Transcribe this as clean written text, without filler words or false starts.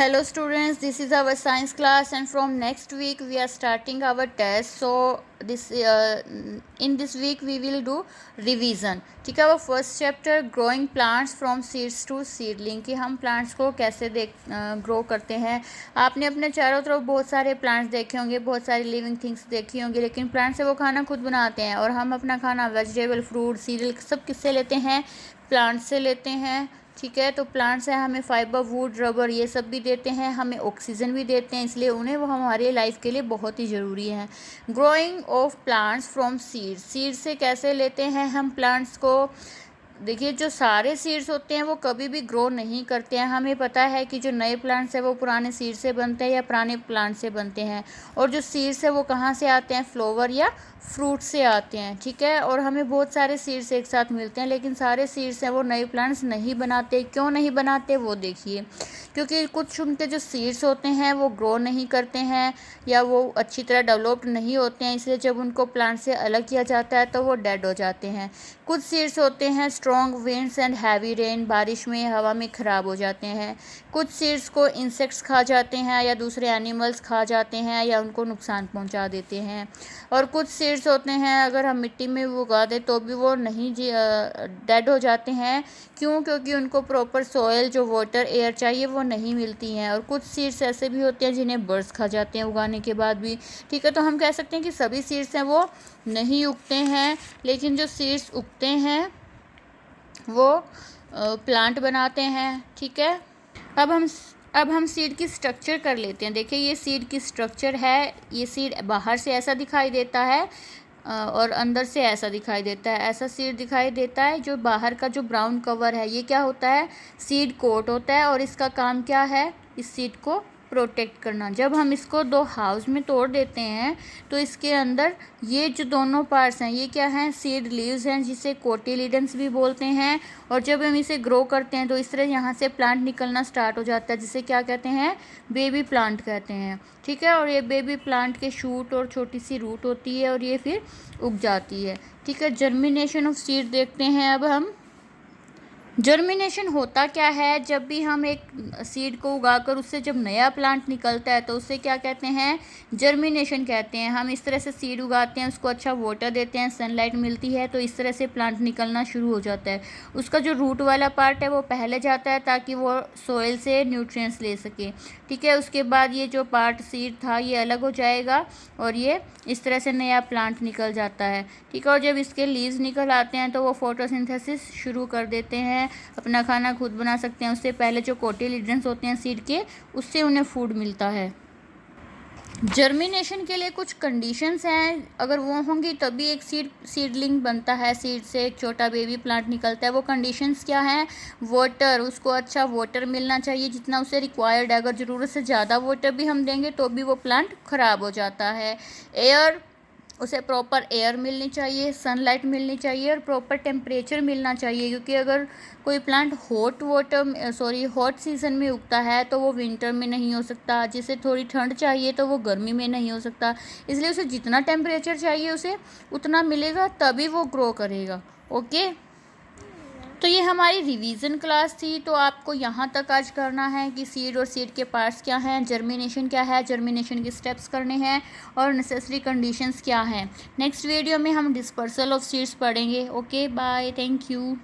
Hello students, this is our science class and from next week we are starting our test. So in this week we will do revision. ठीक है, वो first chapter growing plants from seeds to seedling कि हम plants को कैसे grow करते हैं। आपने अपने चारों तरफ बहुत सारे प्लांट्स देखे होंगे, बहुत सारी लिविंग थिंग्स देखी होंगी, लेकिन प्लांट से वो खाना खुद बनाते हैं और हम अपना खाना वेजिटेबल, फ्रूट, सीरियल सब किससे लेते हैं? प्लांट से लेते हैं। ठीक है, तो प्लांट्स हैं हमें फाइबर, वुड, रबर ये सब भी देते हैं, हमें ऑक्सीजन भी देते हैं, इसलिए उन्हें वो हमारे लाइफ के लिए बहुत ही ज़रूरी है। Growing of plants from seeds, seed से कैसे लेते हैं हम प्लांट्स को? देखिए, जो सारे सीड्स होते हैं वो कभी भी ग्रो नहीं करते हैं। हमें पता है कि जो नए प्लांट्स हैं वो पुराने सीड से बनते हैं या पुराने प्लांट से बनते हैं, और जो सीड्स है वो कहाँ से आते हैं? फ्लावर या फ्रूट से आते हैं। ठीक है, और हमें बहुत सारे सीड्स एक साथ मिलते हैं, लेकिन सारे सीड्स हैं वो नए प्लांट्स नहीं बनाते। क्यों नहीं बनाते वो देखिए, क्योंकि कुछ उनके जो सीड्स होते हैं वो ग्रो नहीं करते हैं या वो अच्छी तरह डेवलप्ड नहीं होते हैं, इसलिए जब उनको प्लांट से अलग किया जाता है तो वो डेड हो जाते हैं। कुछ सीड्स होते हैं strong winds and heavy rain, बारिश में, हवा में ख़राब हो जाते हैं। कुछ सीड्स को इंसेक्ट्स खा जाते हैं या दूसरे एनिमल्स खा जाते हैं या उनको नुकसान पहुंचा देते हैं। और कुछ सीड्स होते हैं अगर हम मिट्टी में उगा दें तो भी वो नहीं डेड हो जाते हैं। क्यों? क्योंकि उनको प्रॉपर सॉइल, जो वाटर, एयर चाहिए वो नहीं मिलती हैं। और कुछ सीड्स ऐसे भी होते हैं जिन्हें बर्ड्स खा जाते हैं उगाने के बाद भी। ठीक है, तो हम कह सकते हैं कि सभी सीड्स हैं वो नहीं उगते हैं, लेकिन जो सीड्स उगते हैं वो प्लांट बनाते हैं। ठीक है, अब हम सीड की स्ट्रक्चर कर लेते हैं। देखिए, ये सीड की स्ट्रक्चर है। ये सीड बाहर से ऐसा दिखाई देता है और अंदर से ऐसा दिखाई देता है। ऐसा सीड दिखाई देता है। जो बाहर का जो ब्राउन कवर है ये क्या होता है? सीड कोट होता है, और इसका काम क्या है? इस सीड को प्रोटेक्ट करना। जब हम इसको दो हाउस में तोड़ देते हैं तो इसके अंदर ये जो दोनों पार्ट्स हैं ये क्या हैं? सीड लीव्स हैं, जिसे कोटिलीडन्स भी बोलते हैं। और जब हम इसे ग्रो करते हैं तो इस तरह यहाँ से प्लांट निकलना स्टार्ट हो जाता है, जिसे क्या कहते हैं? बेबी प्लांट कहते हैं। ठीक है, और ये बेबी प्लांट के शूट और छोटी सी रूट होती है और ये फिर उग जाती है। ठीक है, जर्मिनेशन ऑफ सीड देखते हैं अब हम। जर्मिनेशन होता क्या है? जब भी हम एक सीड को उगाकर उससे जब नया प्लांट निकलता है तो उसे क्या कहते हैं? जर्मिनेशन कहते हैं। हम इस तरह से सीड उगाते हैं, उसको अच्छा वाटर देते हैं, सनलाइट मिलती है, तो इस तरह से प्लांट निकलना शुरू हो जाता है। उसका जो रूट वाला पार्ट है वो पहले जाता है ताकि वो सॉइल से न्यूट्रिएंट्स ले सके। ठीक है, उसके बाद ये जो पार्ट सीड था ये अलग हो जाएगा और ये इस तरह से नया प्लांट निकल जाता है। ठीक है, और जब इसके लीव्स निकल आते हैं तो वो फोटोसिंथेसिस शुरू कर देते हैं, अपना खाना खुद बना सकते हैं। उससे पहले जो कोटिलीडन्स होते हैं सीड के, उससे उन्हें फूड मिलता है। जर्मिनेशन के लिए कुछ कंडीशंस हैं, अगर वो होंगी तभी एक सीडलिंग बनता है, सीड से एक छोटा बेबी प्लांट निकलता है। वो कंडीशंस क्या हैं? वाटर, उसको अच्छा वाटर मिलना चाहिए जितना उसे रिक्वायर्ड है। अगर ज़रूरत से ज़्यादा वाटर भी हम देंगे तो भी वो प्लांट ख़राब हो जाता है। एयर, उसे प्रॉपर एयर मिलनी चाहिए, सनलाइट मिलनी चाहिए और प्रॉपर टेम्परेचर मिलना चाहिए, क्योंकि अगर कोई प्लांट हॉट सीज़न में उगता है तो वो विंटर में नहीं हो सकता। जिसे थोड़ी ठंड चाहिए तो वो गर्मी में नहीं हो सकता। इसलिए उसे जितना टेम्परेचर चाहिए उसे उतना मिलेगा, तभी वो ग्रो करेगा। ओके, तो ये हमारी रिवीजन क्लास थी। तो आपको यहाँ तक आज करना है कि सीड और सीड के पार्ट्स क्या हैं, जर्मिनेशन क्या है, जर्मिनेशन के स्टेप्स करने हैं और नेसेसरी कंडीशंस क्या हैं। नेक्स्ट वीडियो में हम डिस्पर्सल ऑफ सीड्स पढ़ेंगे। Okay, bye, thank you.